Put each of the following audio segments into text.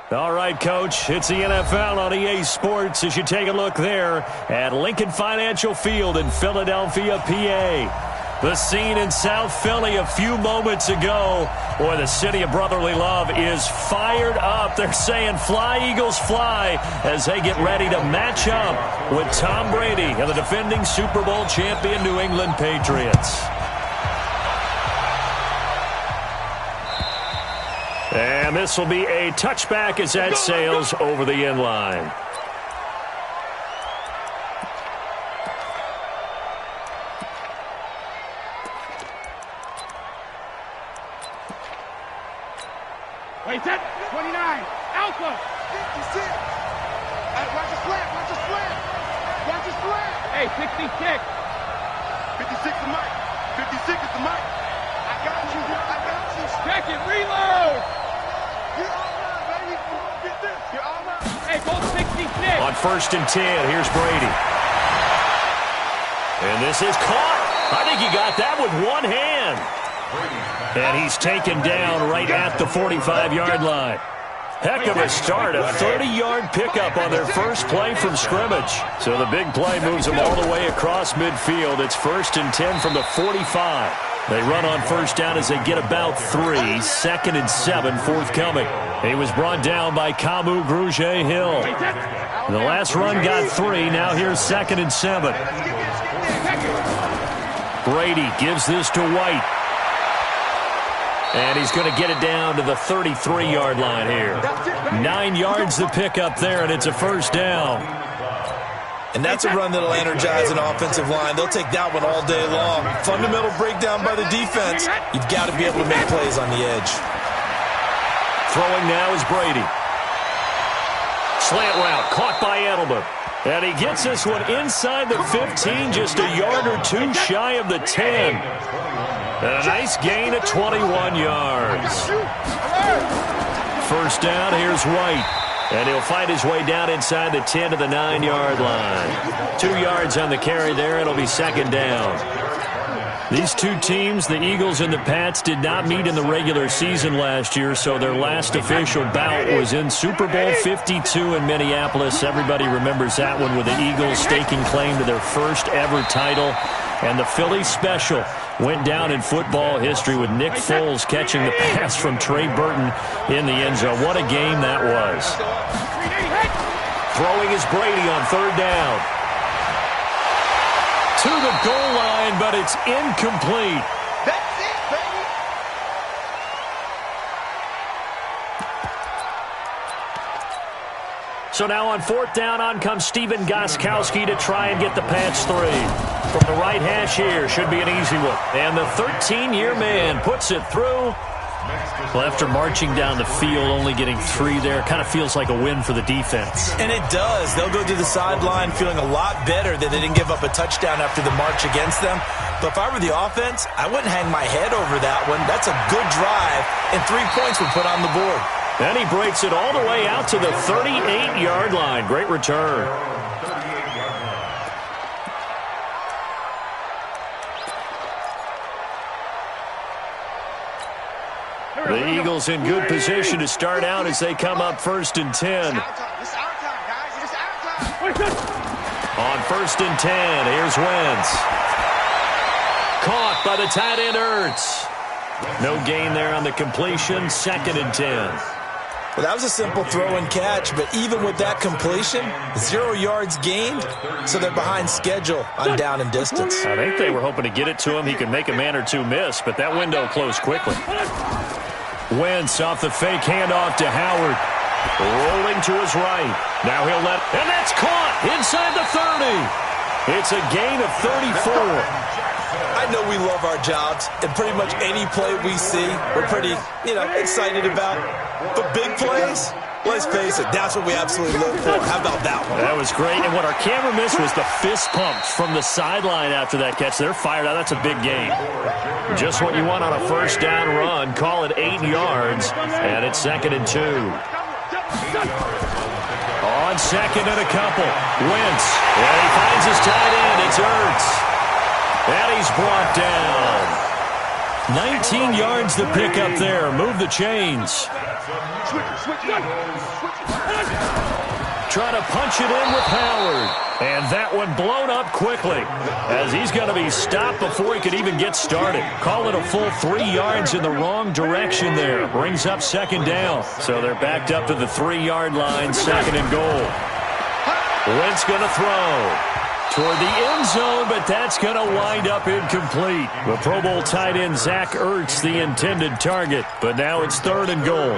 All right, Coach, it's the NFL on EA Sports as you take a look there at Lincoln Financial Field in Philadelphia, PA. The scene in South Philly a few moments ago. Boy, the city of brotherly love is fired up. They're saying fly, Eagles, fly, as they get ready to match up with Tom Brady and the defending Super Bowl champion New England Patriots. And this will be a touchback as that sails over the end line. Wait, set. 29. Alpha. 56. Watch the slant. Watch the slant. Watch the slant. Hey, 66. 56 is Mike. 56 is the Mike. I got you. I got you. Check it. Reload. You're all right, baby. Get this. You're all right. Hey, go 66. On 1st and 10, here's Brady. And this is caught. I think he got that with one hand. And he's taken down right at the 45-yard line. Heck of a start, a 30-yard pickup on their first play from scrimmage. So the big play moves them all the way across midfield. It's 1st and 10 from the 45. They run on first down as they get about 3. 2nd and 7 forthcoming. He was brought down by Kamu Grugier-Hill. The last run got 3. Now here's 2nd and 7. Brady gives this to White. And he's going to get it down to the 33-yard line here. 9 yards to pick up there, and it's a first down. And that's a run that'll energize an offensive line. They'll take that one all day long. Fundamental breakdown by the defense. You've got to be able to make plays on the edge. Throwing now is Brady. Slant route caught by Edelman. And he gets this one inside the 15, just a yard or two shy of the 10. And a nice gain of 21 yards. First down, here's White. And he'll fight his way down inside the 10 to the 9-yard line. 2 yards on the carry there. It'll be 2nd down. These two teams, the Eagles and the Pats, did not meet in the regular season last year, so their last official bout was in Super Bowl 52 in Minneapolis. Everybody remembers that one with the Eagles staking claim to their first ever title. And the Philly special went down in football history with Nick Foles catching the pass from Trey Burton in the end zone. What a game that was. Throwing is Brady on 3rd down. To the goal line, but it's incomplete. That's it, baby. So now on 4th down, on comes Steven Gostkowski to try and get the Pats 3. From the right hash here, should be an easy one. And the 13-year man puts it through. Well, after marching down the field, only getting 3 there, kind of feels like a win for the defense. And it does. They'll go to the sideline feeling a lot better that they didn't give up a touchdown after the march against them. But if I were the offense, I wouldn't hang my head over that one. That's a good drive, and 3 points were put on the board. And he breaks it all the way out to the 38-yard line. Great return. The Eagles in good position to start out as they come up 1st and 10. On 1st and 10, here's Wentz. Caught by the tight end Ertz. No gain there on the completion. 2nd and 10. Well, that was a simple throw and catch, but even with that completion, 0 yards gained, so they're behind schedule on down and distance. I think they were hoping to get it to him. He could make a man or two miss, but that window closed quickly. Wentz off the fake handoff to Howard. Rolling to his right. Now he'll let, and that's caught inside the 30. It's a gain of 34. I know we love our jobs, and pretty much any play we see, we're pretty, excited about. But big plays, let's face it, that's what we absolutely live for. How about that one? That was great, and what our camera missed was the fist pumps from the sideline after that catch. They're fired out. That's a big gain. Just what you want on a first down run. Call it 8 yards, and it's 2nd and 2. On 2nd and a couple, Wentz, and he finds his tight end. It's Ertz. And he's brought down. 19 yards to pick up there. Move the chains. Switch it. Trying to punch it in with Howard. And that one blown up quickly as he's going to be stopped before he could even get started. Call it a full 3 yards in the wrong direction there. Brings up second down. So they're backed up to the 3-yard line, second and goal. Wentz going to throw toward the end zone, but that's going to wind up incomplete. The Pro Bowl tight end Zach Ertz, the intended target, but now it's third and goal.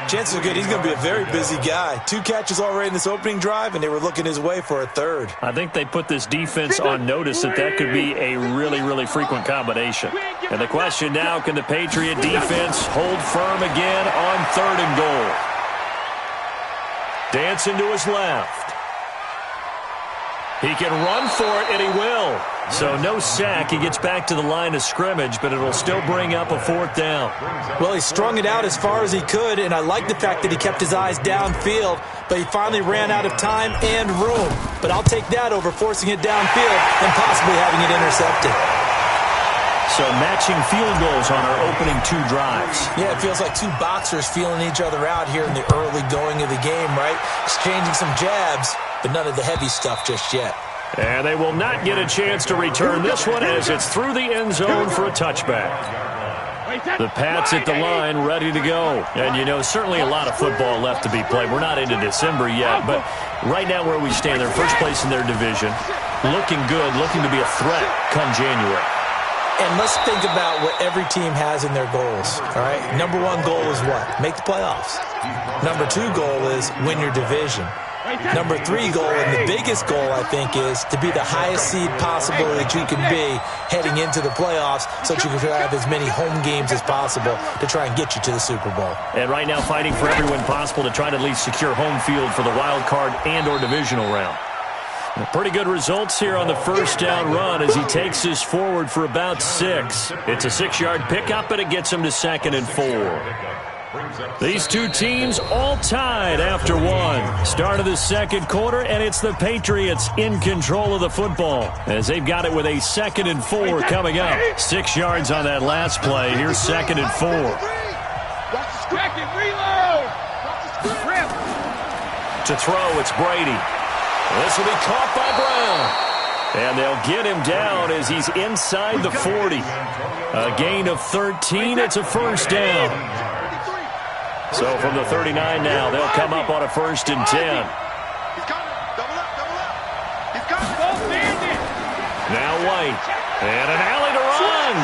Chances are good he's going to be a very busy guy. 2 catches already in this opening drive, and they were looking his way for a third. I think they put this defense on notice that could be a really, really frequent combination. And the question now, can the Patriot defense hold firm again on third and goal? Dancing to his left. He can run for it, and he will. So no sack. He gets back to the line of scrimmage, but it'll still bring up a fourth down. Well, he strung it out as far as he could, and I like the fact that he kept his eyes downfield, but he finally ran out of time and room. But I'll take that over forcing it downfield and possibly having it intercepted. So matching field goals on our opening 2 drives. Yeah, it feels like 2 boxers feeling each other out here in the early going of the game, right? Exchanging some jabs, but none of the heavy stuff just yet. And they will not get a chance to return this one as it's through the end zone for a touchback. The Pats at the line ready to go. And, you know, certainly a lot of football left to be played. We're not into December yet, but right now where we stand, they're first place in their division. Looking good, looking to be a threat come January. And let's think about what every team has in their goals, all right? Number 1 goal is what? Make the playoffs. Number 2 goal is win your division. Number 3 goal, and the biggest goal, I think, is to be the highest seed possible that you can be heading into the playoffs so that you can have as many home games as possible to try and get you to the Super Bowl. And right now fighting for every win possible to try to at least secure home field for the wild card and or divisional round. Pretty good results here on the first down run as he takes this forward for about 6. It's a 6-yard pickup, and it gets him to second and 4. These 2 teams all tied after 1. Start of the second quarter, and it's the Patriots in control of the football as they've got it with a second and 4 coming up. 6 yards on that last play. Here's second and 4. To throw, it's Brady. This will be caught by Brown. And they'll get him down as he's inside the 40. A gain of 13. It's a first down. So from the 39 now, they'll come up on a first and 10. Now White. And an alley to run.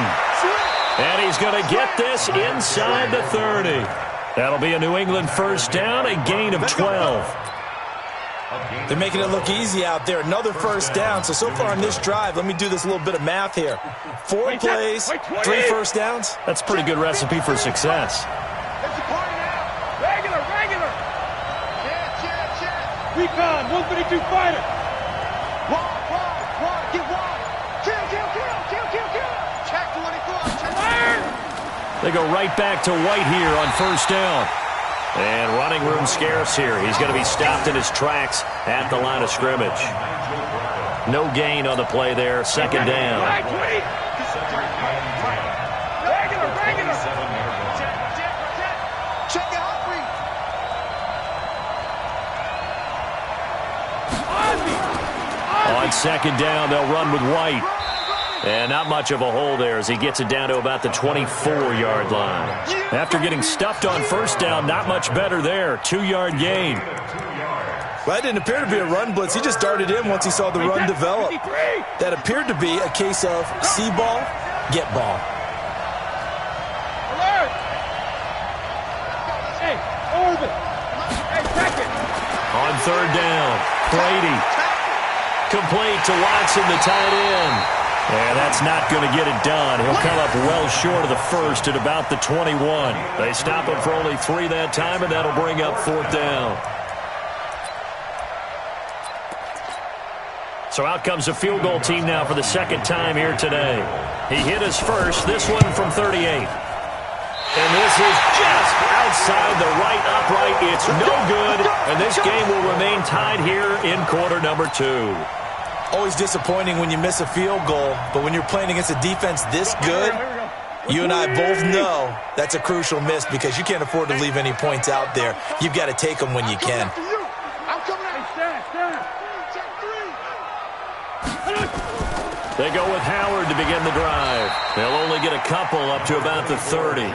And he's going to get this inside the 30. That'll be a New England first down, a gain of 12. They're making it look easy out there. Another first down. So far on this drive, let me do this little bit of math here. 4 plays, 3 first downs. That's a pretty good recipe for success. Regular. Recon, 132 fighter. Wide. Get wide. Kill. Check 24. Check. They go right back to White here on first down. And running room scarce here. He's going to be stopped in his tracks at the line of scrimmage. No gain on the play there. Second down. Regular. Check out. On second down, they'll run with White. And not much of a hole there as he gets it down to about the 24-yard line. After getting stuffed on first down, not much better there. 2-yard gain. Well, that didn't appear to be a run blitz. He just darted in once he saw the run develop. That appeared to be a case of see ball, get ball. Alert! Hey, Orbit! Hey, check it! On third down, Brady. Complete to Watson, the tight end. And that's not going to get it done. He'll come up well short of the first at about the 21. They stop him for only 3 that time, and that'll bring up fourth down. So out comes the field goal team now for the second time here today. He hit his first, this one from 38. And this is just outside the right upright. It's no good, and this game will remain tied here in quarter number 2. Always disappointing when you miss a field goal, but when you're playing against a defense this good, You and I both know that's a crucial miss because you can't afford to leave any points out there. You've got to take them when you can. I'm coming out. Stand. Check three. They go with Howard to begin the drive. They'll only get a couple up to about the 30.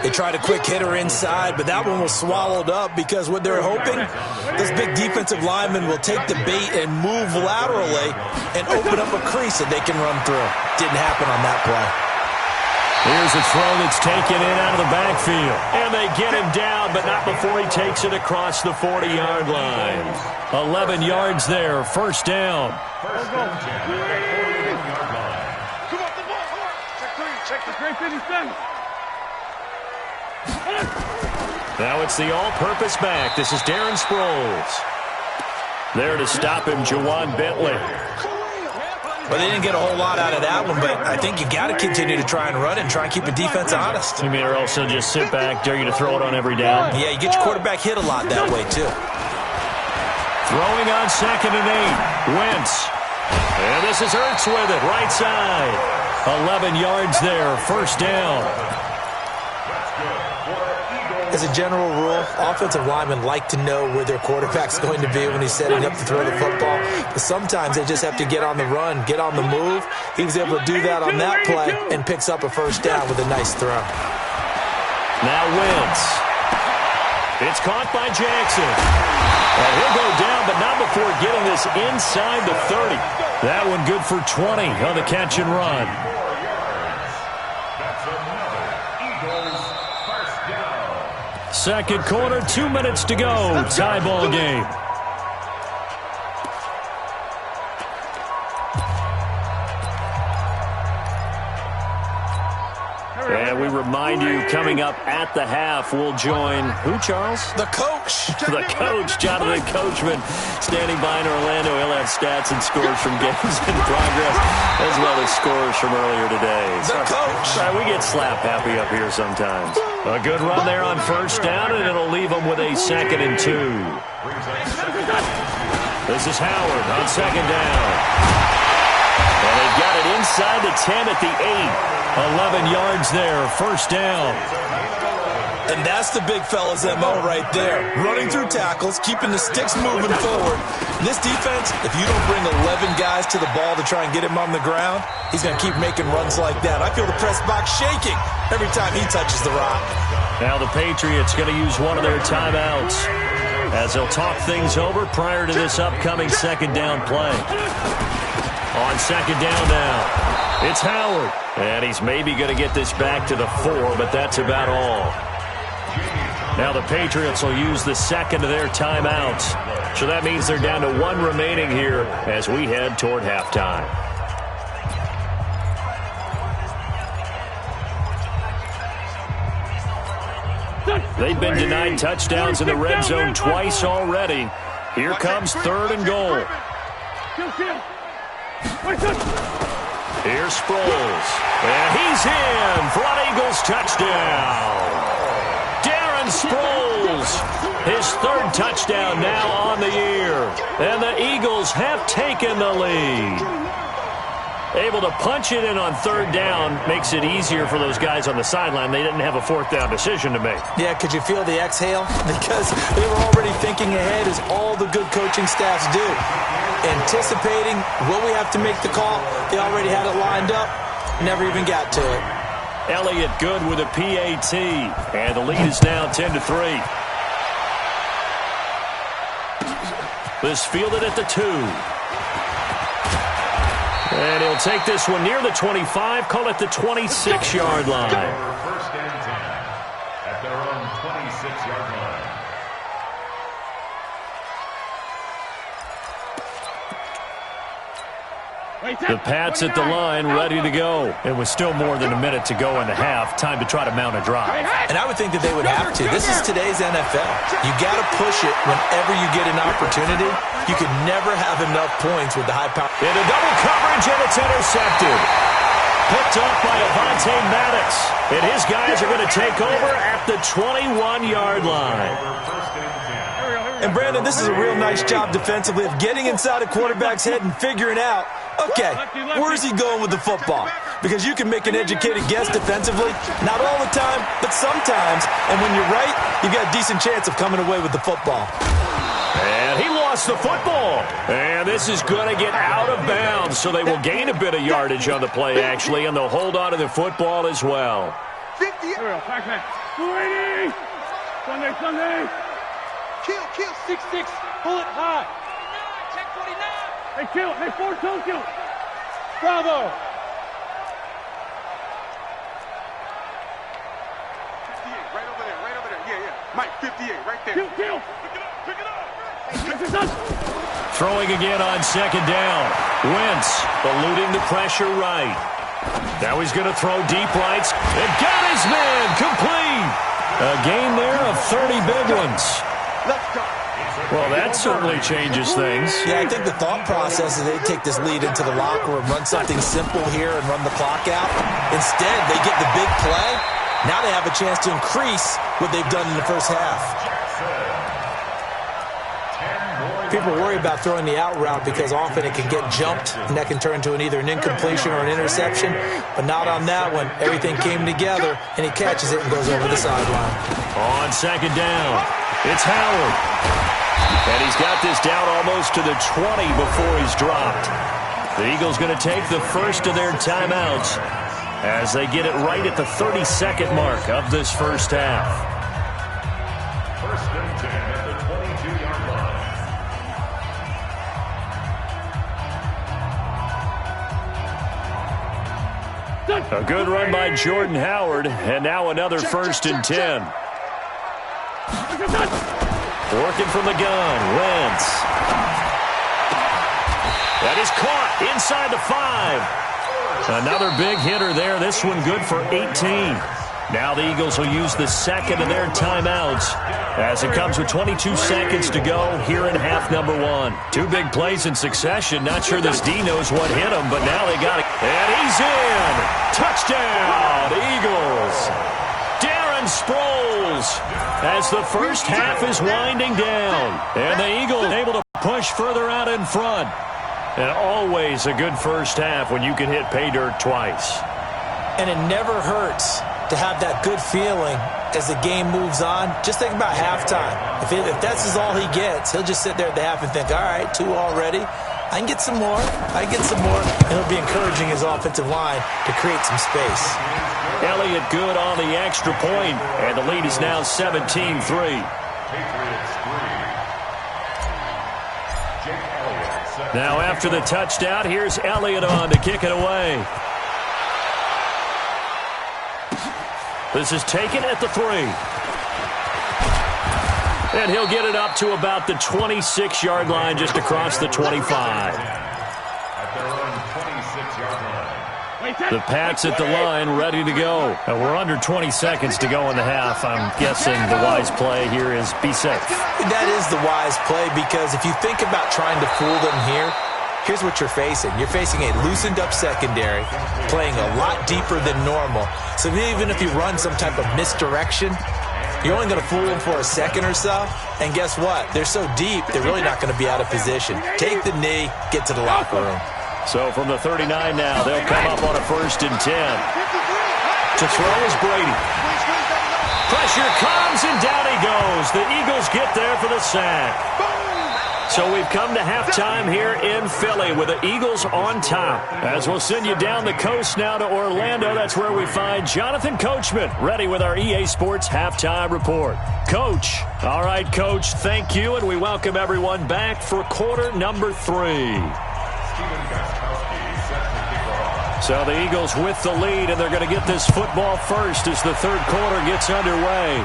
They tried a quick hitter inside, but that one was swallowed up because what they're hoping, this big defensive lineman will take the bait and move laterally and open up a crease that they can run through. Didn't happen on that play. Here's a throw that's taken in out of the backfield. And they get him down, but not before he takes it across the 40-yard line. 11 yards there, first down. Come on, the ball. Check the 357. Now it's the all-purpose back. This is Darren Sproles. There to stop him, Jawan Bentley. Well, they didn't get a whole lot out of that one, but I think you got to continue to try and run it and try and keep the defense honest. You mean or also just sit back, dare you to throw it on every down? Yeah, you get your quarterback hit a lot that way, too. Throwing on 2nd and 8. Wentz. And this is Ertz with it, right side. 11 yards there, first down. As a general rule, offensive linemen like to know where their quarterback's going to be when he's setting up to throw the football. But sometimes they just have to get on the run, get on the move. He was able to do that on that play and picks up a first down with a nice throw. Now Wentz. It's caught by Jackson. And he'll go down, but not before getting this inside the 30. That one good for 20 on the catch and run. Second quarter, 2 minutes to go. Tie ball game. And we remind you, coming up at the half, we'll join who, Charles? The coach. The coach, Jonathan Coachman, standing by in Orlando. He'll have stats and scores from games in progress, as well as scores from earlier today. The coach. We get slap happy up here sometimes. A good run there on first down, and it'll leave them with a 2nd and 2. This is Howard on 2nd down. And they've got it inside the 10 at the 8. 11 yards there, first down. And that's the big fella's MO right there. Running through tackles, keeping the sticks moving forward. In this defense, if you don't bring 11 guys to the ball to try and get him on the ground, he's going to keep making runs like that. I feel the press box shaking every time he touches the rock. Now the Patriots going to use one of their timeouts as they'll talk things over prior to this upcoming 2nd down play. On 2nd down now, it's Howard. And he's maybe going to get this back to the 4, but that's about all. Now the Patriots will use the 2nd of their timeouts. So that means they're down to 1 remaining here as we head toward halftime. They've been denied touchdowns in the red zone twice already. Here comes 3rd and goal. Here's Sproles. And he's in for an Eagles touchdown. Darren Sproles, his 3rd touchdown now on the year. And the Eagles have taken the lead. Able to punch it in on 3rd down makes it easier for those guys on the sideline. They didn't have a 4th down decision to make. Yeah, could you feel the exhale? Because they were already thinking ahead, as all the good coaching staffs do. Anticipating what we have to make the call. They already had it lined up. Never even got to it. Elliott good with a PAT. And the lead is now 10-3. This fielded at the 2. And he'll take this one near the 25, call it the 26-yard line. First and 10 at their own 26-yard line. The Pats at the line, ready to go. It was still more than a minute to go in the half. Time to try to mount a drive. And I would think that they would have to. This is today's NFL. You got to push it whenever you get an opportunity. You can never have enough points with the high power. Into double coverage, and it's intercepted. Picked up by Avonte Maddox. And his guys are going to take over at the 21-yard line. And, Brandon, this is a real nice job defensively of getting inside a quarterback's head and figuring out, okay, where's he going with the football? Because you can make an educated guess defensively, not all the time, but sometimes. And when you're right, you've got a decent chance of coming away with the football. And he lost the football. And this is going to get out of bounds, so they will gain a bit of yardage on the play, actually, and they'll hold on to the football as well. 50. 280. Sunday. Kill. 6-6. Pull it high. Check 49. Hey, kill. Hey, 4-2, kill. Bravo. 58, right over there. Yeah. Mike, 58, right there. Kill. Pick it up. Throwing again on second down. Wentz eluding the pressure right. Now he's going to throw deep rights. And got his man complete. A gain there of 30 big ones. Well, that certainly changes things. Yeah, I think the thought process is they take this lead into the locker room, run something simple here and run the clock out. Instead, they get the big play. Now they have a chance to increase what they've done in the first half. People worry about throwing the out route because often it can get jumped, and that can turn into either an incompletion or an interception. But not on that one. Everything came together, and he catches it and goes over the sideline. On second down, it's Howard. And he's got this down almost to the 20 before he's dropped. The Eagles going to take the first of their timeouts as they get it right at the 32nd mark of this first half. First and 10 at the 22-yard line. A good run by Jordan Howard, and now another first and 10. Working from the gun, Wentz. That is caught inside the 5. Another big hitter there. This one good for 18. Now the Eagles will use the second of their timeouts as it comes with 22 seconds to go here in half number 1. Two big plays in succession. Not sure this D knows what hit him, but now they got it. And he's in. Touchdown, Eagles. Darren Sproles as the first half is winding down. And the Eagles able to push further out in front. And always a good first half when you can hit pay dirt twice. And it never hurts to have that good feeling as the game moves on. Just think about halftime. If that's all he gets, he'll just sit there at the half and think, all right, 2 already. I can get some more. And he'll be encouraging his offensive line to create some space. Elliott good on the extra point, and the lead is now 17-3. Now after the touchdown, here's Elliott on to kick it away. This is taken at the 3. And he'll get it up to about the 26-yard line, just across the 25. At their own 26-yard line. The Pats at the line, ready to go. And we're under 20 seconds to go in the half. I'm guessing the wise play here is be safe. That is the wise play, because if you think about trying to fool them here, here's what you're facing. You're facing a loosened-up secondary, playing a lot deeper than normal. So even if you run some type of misdirection, you're only going to fool them for a second or so. And guess what? They're so deep, they're really not going to be out of position. Take the knee, get to the locker room. So from the 39 now, they'll come up on a first and 10. To throw is Brady. Pressure comes, and down he goes. The Eagles get there for the sack. So we've come to halftime here in Philly with the Eagles on top. As we'll send you down the coast now to Orlando, that's where we find Jonathan Coachman, ready with our EA Sports Halftime Report. Coach. All right, Coach, thank you, and we welcome everyone back for quarter number 3. So the Eagles with the lead, and they're going to get this football first as the third quarter gets underway.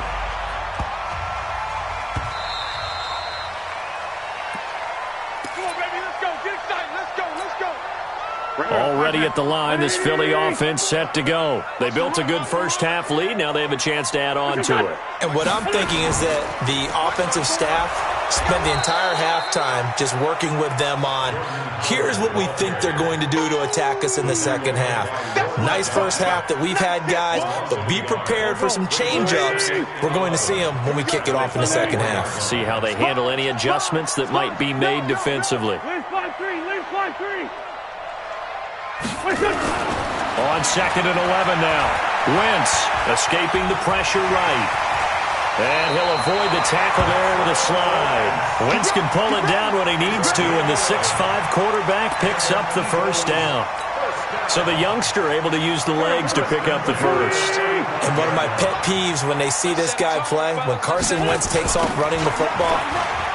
Already at the line, this Philly offense set to go. They built a good first half lead. Now they have a chance to add on to it. And what I'm thinking is that the offensive staff spent the entire halftime just working with them on, here's what we think they're going to do to attack us in the second half. Nice first half that we've had, guys, but be prepared for some change-ups. We're going to see them when we kick it off in the second half. See how they handle any adjustments that might be made defensively. On 2nd and 11 now. Wentz escaping the pressure right. And he'll avoid the tackle there with a slide. Wentz can pull it down when he needs to, and the 6'5" quarterback picks up the first down. So the youngster able to use the legs to pick up the first. And one of my pet peeves when they see this guy play, when Carson Wentz takes off running the football,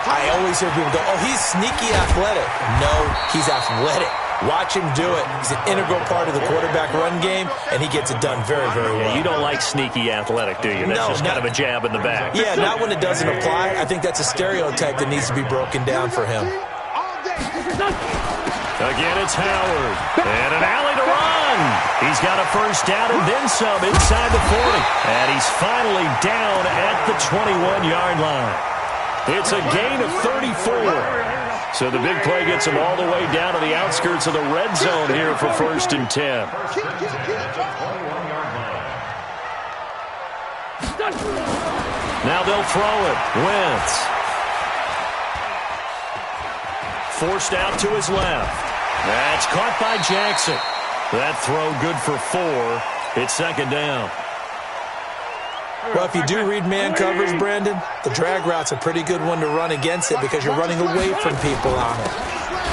I always hear people go, oh, he's sneaky athletic. No, he's athletic. Watch him do it. He's an integral part of the quarterback run game, and he gets it done very, very well. Yeah, you don't like sneaky athletic, do you? That's just kind of a jab in the back. Yeah, not when it doesn't apply. I think that's a stereotype that needs to be broken down for him. Again, it's Howard. And an alley to run. He's got a first down and then some inside the 40. And he's finally down at the 21-yard line. It's a gain of 34. So the big play gets him all the way down to the outskirts of the red zone here for 1st and 10. Now they'll throw it. Wentz. Forced out to his left. That's caught by Jackson. That throw good for 4. It's 2nd down. Well, if you do read man coverage, Brandon, the drag route's a pretty good one to run against it because you're running away from people on it.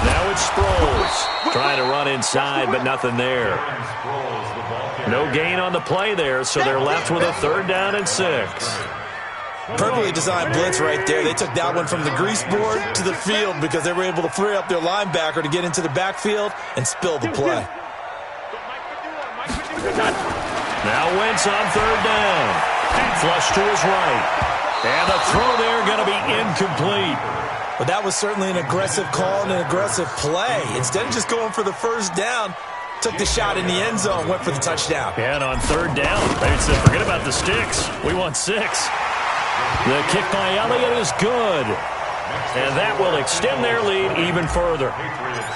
Now it's Sproles trying to run inside, but nothing there. No gain on the play there, so they're left with a 3rd down and 6. Perfectly designed blitz right there. They took that one from the grease board to the field because they were able to free up their linebacker to get into the backfield and spill the play. Now Wentz on 3rd down. Flush to his right. And the throw there going to be incomplete. But that was certainly an aggressive call and an aggressive play. Instead of just going for the first down, took the shot in the end zone, went for the touchdown. And on 3rd down, they said, forget about the sticks. We want 6. The kick by Elliott is good. And that will extend their lead even further.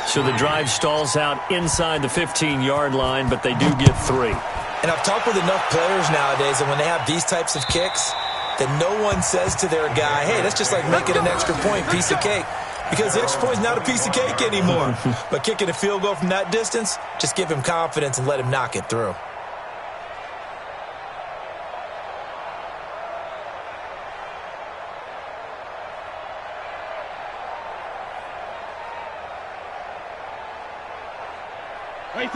So the drive stalls out inside the 15-yard line, but they do get 3. And I've talked with enough players nowadays, and when they have these types of kicks, that no one says to their guy, hey, that's just like making an extra point, piece of cake. Because the extra point is not a piece of cake anymore. But kicking a field goal from that distance, just give him confidence and let him knock it through.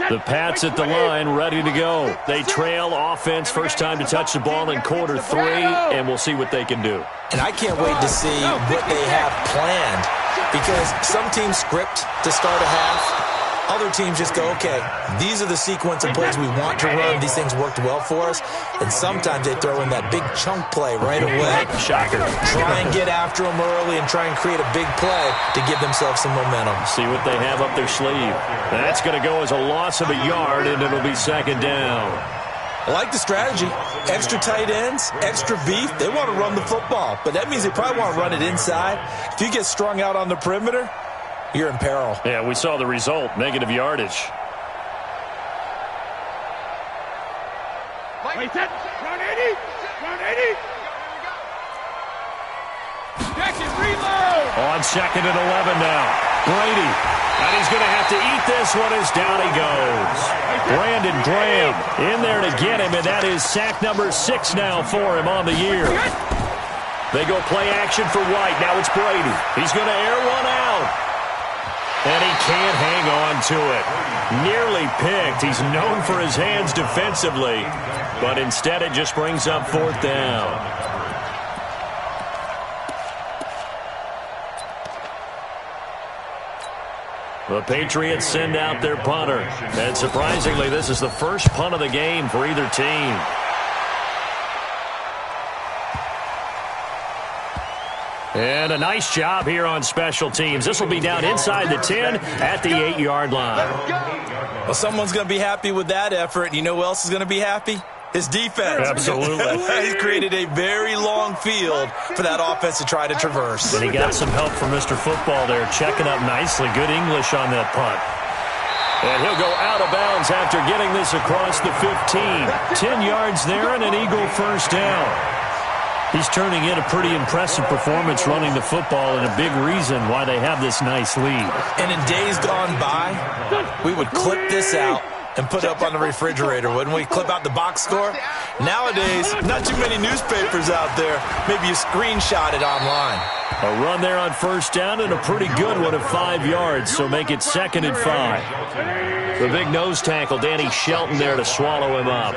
The Pats at the line, ready to go. They trail offense, first time to touch the ball in quarter 3, and we'll see what they can do. And I can't wait to see what they have planned, because some teams script to start a half. Other teams just go, okay, these are the sequence of plays we want to run. These things worked well for us. And sometimes they throw in that big chunk play right away. Shocker. Try and get after them early and try and create a big play to give themselves some momentum. See what they have up their sleeve. That's going to go as a loss of a yard, and it'll be 2nd down. I like the strategy. Extra tight ends, extra beef. They want to run the football, but that means they probably want to run it inside. If you get strung out on the perimeter, you're in peril. Yeah, we saw the result, negative yardage. Wait, set. Round 80. Round 80. Jackson, reload. On 2nd and 11 now. Brady. And he's going to have to eat this one as down he goes. Brandon Graham in there to get him, and that is sack number 6 now for him on the year. They go play action for White. Now it's Brady. He's going to air one out. And he can't hang on to it. Nearly picked. He's known for his hands defensively, but instead it just brings up 4th down. The Patriots send out their punter. And surprisingly, this is the first punt of the game for either team. And a nice job here on special teams. This will be down inside the 10 at the 8-yard line. Well, someone's going to be happy with that effort. You know who else is going to be happy? His defense. Absolutely. He's created a very long field for that offense to try to traverse. And he got some help from Mr. Football there, checking up nicely. Good English on that punt. And he'll go out of bounds after getting this across the 15. 10 yards there and an Eagle first down. He's turning in a pretty impressive performance running the football and a big reason why they have this nice lead. And in days gone by, we would clip this out and put it up on the refrigerator, wouldn't we? Clip out the box score. Nowadays, not too many newspapers out there. Maybe you screenshot it online. A run there on first down and a pretty good one of 5 yards, so make it 2nd and 5. The big nose tackle, Danny Shelton there to swallow him up.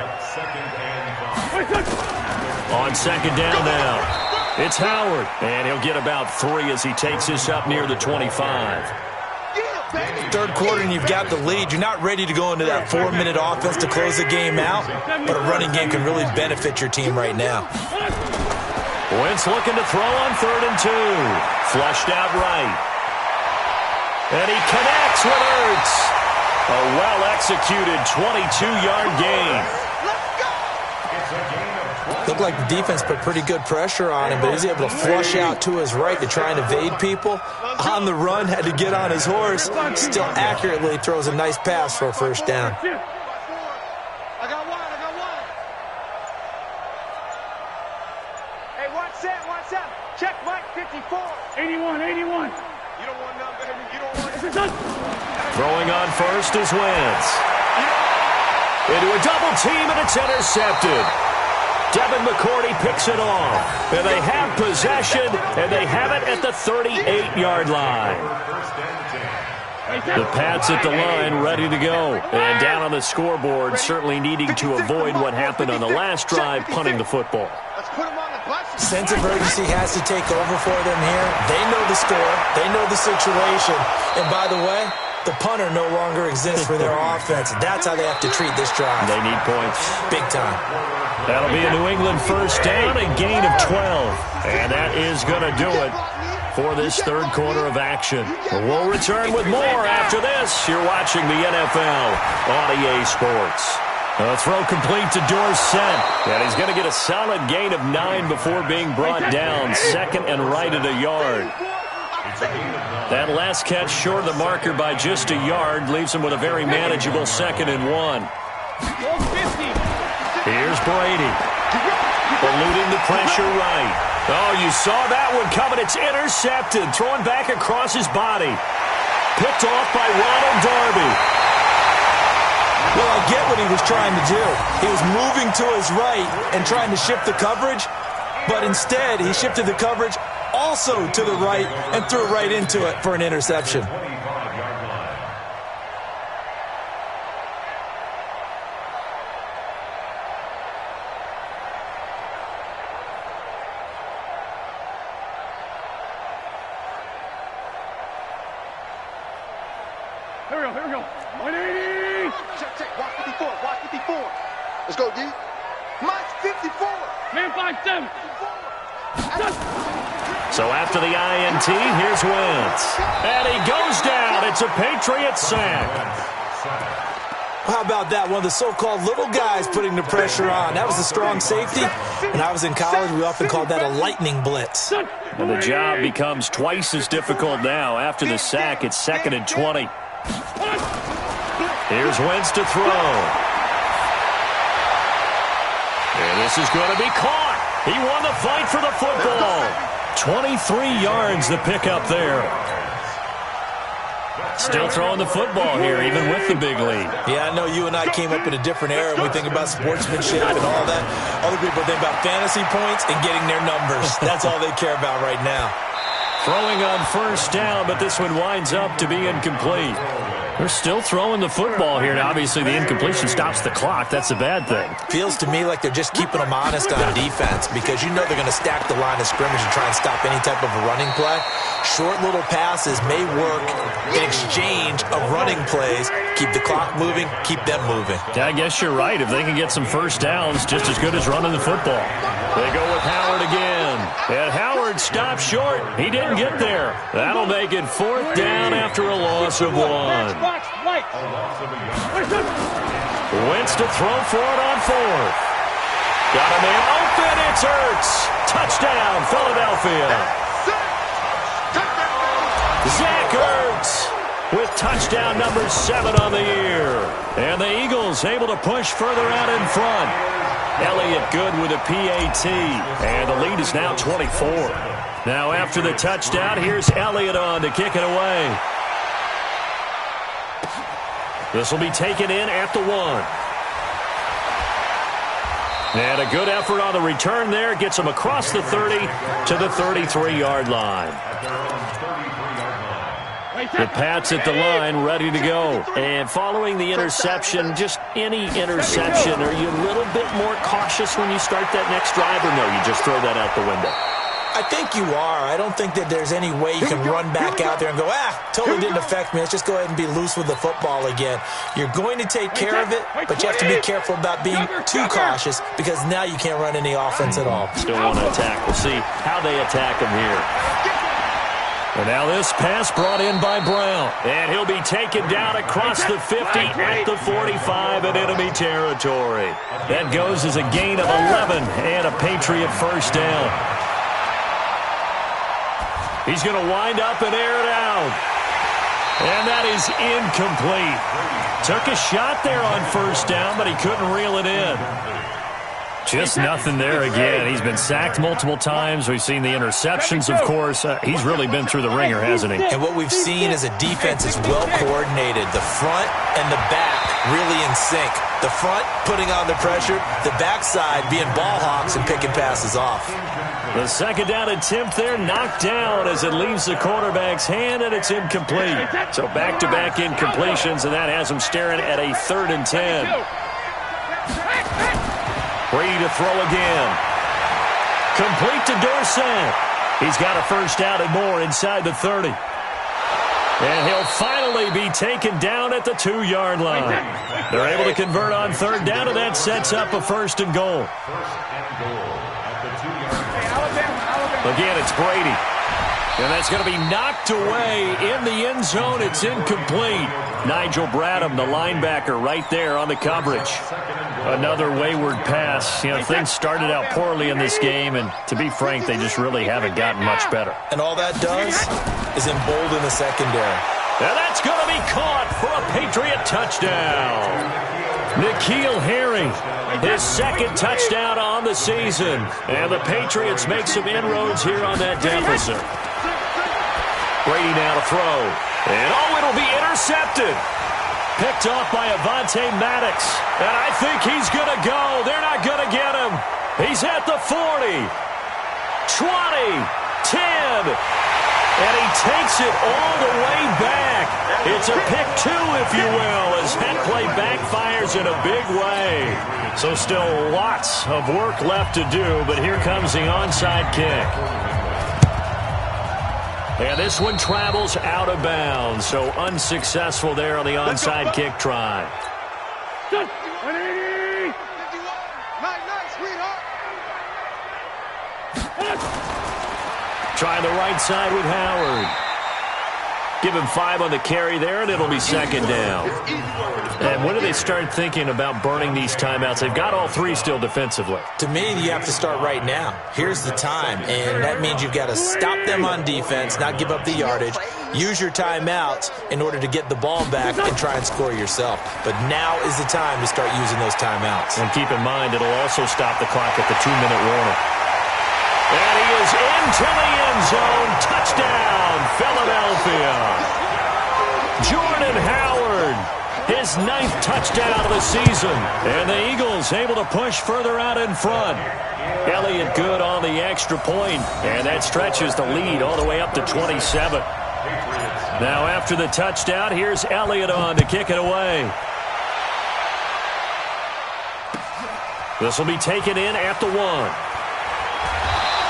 On 2nd down now, it's Howard, and he'll get about 3 as he takes this up near the 25. Third quarter and you've got the lead. You're not ready to go into that 4-minute offense to close the game out, but a running game can really benefit your team right now. Wentz looking to throw on 3rd and 2. Flushed out right. And he connects with Ertz. A well-executed 22-yard gain. Looked like the defense put pretty good pressure on him, but he's able to flush out to his right to try and evade people. On the run, had to get on his horse. Still accurately throws a nice pass for a first down. I got one. Hey, watch that. Check Mike 54. 81. You don't want none, baby. You don't want it. Throwing on first is Wentz. Into a double team, and it's intercepted. Devin McCourty picks it off. And they have possession, and they have it at the 38-yard line. The Pats at the line, ready to go. And down on the scoreboard, certainly needing to avoid what happened on the last drive, punting the football. Sense of urgency has to take over for them here. They know the score. They know the situation. And by the way, the punter no longer exists for their offense. That's how they have to treat this drive. They need points. Big time. That'll be a New England first down, a gain of 12. And that is going to do it for this third quarter of action. We'll return with more after this. You're watching the NFL on EA Sports. A throw complete to Dorsett. And he's going to get a solid gain of 9 before being brought down. 2nd and right at a yard. That last catch short of the marker by just a yard leaves him with a very manageable 2nd and 1. Here's Brady. Eluding the pressure right. Oh, you saw that one coming. It's intercepted. Thrown back across his body. Picked off by Ronald Darby. Well, I get what he was trying to do. He was moving to his right and trying to shift the coverage, but instead he shifted the coverage also to the right and threw right into it for an interception. Here we go. 180. Check. Watch 54. Let's go, D. Mike 54. Man 5-7. So after the INT, here's Wentz. And he goes down. It's a Patriot sack. How about that? One of the so-called little guys putting the pressure on. That was a strong safety. When I was in college, we often called that a lightning blitz. And the job becomes twice as difficult now. After the sack, it's 2nd and 20. Here's Wentz to throw. And this is going to be caught. He won the fight for the football. 23 yards the pickup there. Still throwing the football here, even with the big lead. Yeah, I know you and I came up in a different era. We think about sportsmanship and all that. Other people think about fantasy points and getting their numbers. That's all they care about right now. Throwing on first down, but this one winds up to be incomplete. They're still throwing the football here. Now, obviously, the incompletion stops the clock. That's a bad thing. Feels to me like they're just keeping them honest on defense because you know they're going to stack the line of scrimmage and try and stop any type of a running play. Short little passes may work in exchange of running plays. Keep the clock moving, keep them moving. Yeah, I guess you're right. If they can get some first downs, just as good as running the football. They go with Howard again. And Howard stopped short. He didn't get there. That'll make it 4th down after a loss of 1. Wentz to throw for it on 4th. Got a man open. It's Ertz. Touchdown, Philadelphia. Zach Ertz with touchdown number 7 on the year. And the Eagles able to push further out in front. Elliott good with a PAT. And the lead is now 24. Now after the touchdown, here's Elliott on to kick it away. This will be taken in at the 1. And a good effort on the return there. Gets him across the 30 to the 33-yard line. The Pats at the line, ready to go. And following the interception, just any interception, are you a little bit more cautious when you start that next drive, or no, you just throw that out the window? I think you are. I don't think that there's any way you can run back out there and go, totally didn't affect me. Let's just go ahead and be loose with the football again. You're going to take care of it, but you have to be careful about being too cautious because now you can't run any offense at all. Still want to attack. We'll see how they attack him here. And now this pass brought in by Brown. And he'll be taken down across the 50 at the 45 in enemy territory. That goes as a gain of 11 and a Patriot first down. He's going to wind up and air it out. And that is incomplete. Took a shot there on first down, but he couldn't reel it in. Just nothing there again. He's been sacked multiple times. We've seen the interceptions, of course. He's really been through the ringer, hasn't he? And what we've seen is a defense is well coordinated. The front and the back really in sync. The front putting on the pressure, the backside being ball hawks and picking passes off. The second down attempt there knocked down as it leaves the quarterback's hand, and. It's incomplete. So back-to-back incompletions, and that has him staring at a 3rd and 10. Ready to throw again. Complete to Dorsett. He's got a first down and more inside the 30. And he'll finally be taken down at the 2-yard line. They're able to convert on 3rd down, and that sets up a 1st and goal. Again, it's Brady. And that's going to be knocked away in the end zone. It's incomplete. Nigel Bradham, the linebacker, right there on the coverage. Another wayward pass. You know, things started out poorly in this game, and to be frank, they just really haven't gotten much better. And all that does is embolden the secondary. And that's going to be caught for a Patriot touchdown. N'Keal Harry, his 2nd touchdown on the season. And the Patriots make some inroads here on that deficit. Brady now to throw. And, it'll be intercepted. Picked off by Avonte Maddox. And I think he's going to go. They're not going to get him. He's at the 40. 20. 10. And he takes it all the way back. It's a pick 2, if you will, as that play backfires in a big way. So still lots of work left to do, but here comes the onside kick. And this one travels out of bounds, so unsuccessful there on the onside kick try. 180! Night, sweetheart! Trying the right side with Howard. Give him 5 on the carry there, and it'll be 2nd down. And when do they start thinking about burning these timeouts? They've got all 3 still defensively. To me, you have to start right now. Here's the time, and that means you've got to stop them on defense, not give up the yardage, use your timeouts in order to get the ball back and try and score yourself. But now is the time to start using those timeouts. And keep in mind, it'll also stop the clock at the 2-minute warning. And he is into the end zone. Touchdown, Philadelphia. Jordan Howard, his 9th touchdown of the season. And the Eagles able to push further out in front. Elliott good on the extra point. And that stretches the lead all the way up to 27. Now after the touchdown, here's Elliott on to kick it away. This will be taken in at the 1.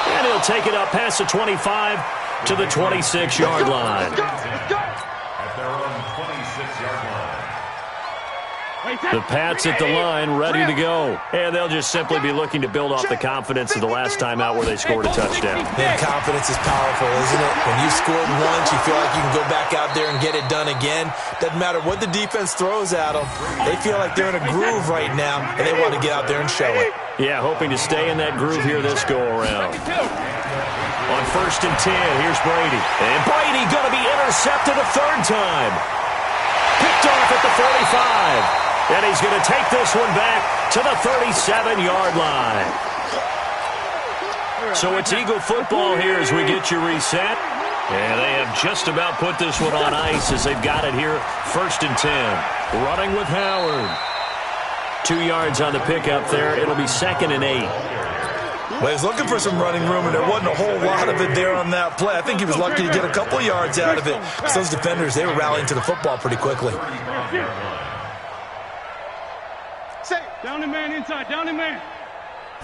And he'll take it up past the 25 to the 26-yard line. At their own 26-yard line. The Pats at the line, ready to go. And they'll just simply be looking to build off the confidence of the last time out where they scored a touchdown. Man, confidence is powerful, isn't it? When you've scored once, you feel like you can go back out there and get it done again. Doesn't matter what the defense throws at them. They feel like they're in a groove right now, and they want to get out there and show it. Yeah, hoping to stay in that groove here this go-around. On 1st and 10, here's Brady. And Brady going to be intercepted a third time. Picked off at the 45. And he's going to take this one back to the 37-yard line. So it's Eagle football here as we get you reset. And they have just about put this one on ice as they've got it here. 1st and 10. Running with Howard. 2 yards on the pickup there. It'll be 2nd and 8. Well, he's looking for some running room, and there wasn't a whole lot of it there on that play. I think he was lucky to get a couple yards out of it. Because those defenders, they were rallying to the football pretty quickly. Down the man inside. Down the man.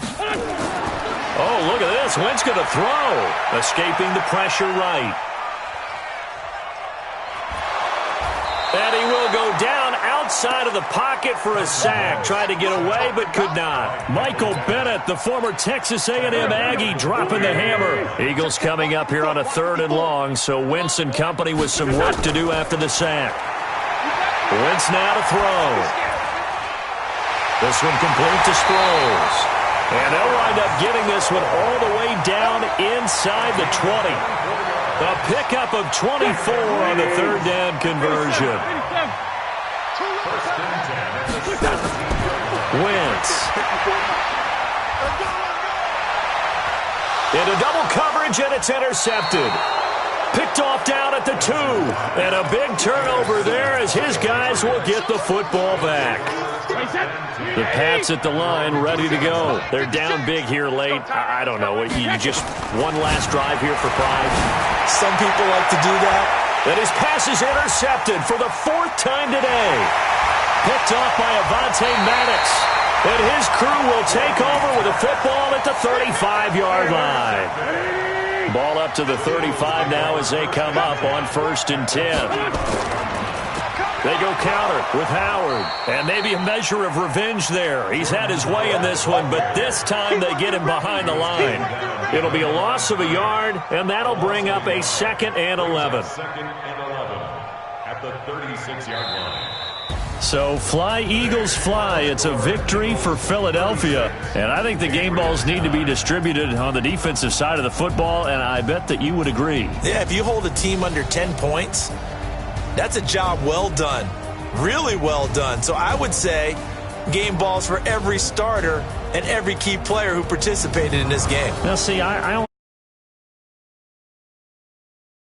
Oh, look at this. Wentz going to throw. Escaping the pressure right. And he will go down outside of the pocket for a sack. Tried to get away, but could not. Michael Bennett, the former Texas A&M Aggie, dropping the hammer. Eagles coming up here on a 3rd and long, so Wentz and company with some work to do after the sack. Wentz now to throw. This one complete to Sproles. And they'll wind up getting this one all the way down inside the 20. A pickup of 24 on the 3rd down conversion. Wentz. Into double coverage, and it's intercepted. Picked off down at the 2. And a big turnover there as his guys will get the football back. The Pats at the line, ready to go. They're down big here late. I don't know. You just one last drive here for pride. Some people like to do that. And his pass is intercepted for the 4th time today. Picked off by Avonte Maddox. And his crew will take over with a football at the 35-yard line. Ball up to the 35 now as they come up on 1st and 10. They go counter with Howard. And maybe a measure of revenge there. He's had his way in this one, but this time they get him behind the line. It'll be a loss of a yard, and that'll bring up a 2nd and 11. 2nd and 11 at the 36-yard line. So fly, Eagles, fly. It's a victory for Philadelphia. And I think the game balls need to be distributed on the defensive side of the football, and I bet that you would agree. Yeah, if you hold a team under 10 points, that's a job well done. Really well done. So I would say game balls for every starter and every key player who participated in this game. Now, see, I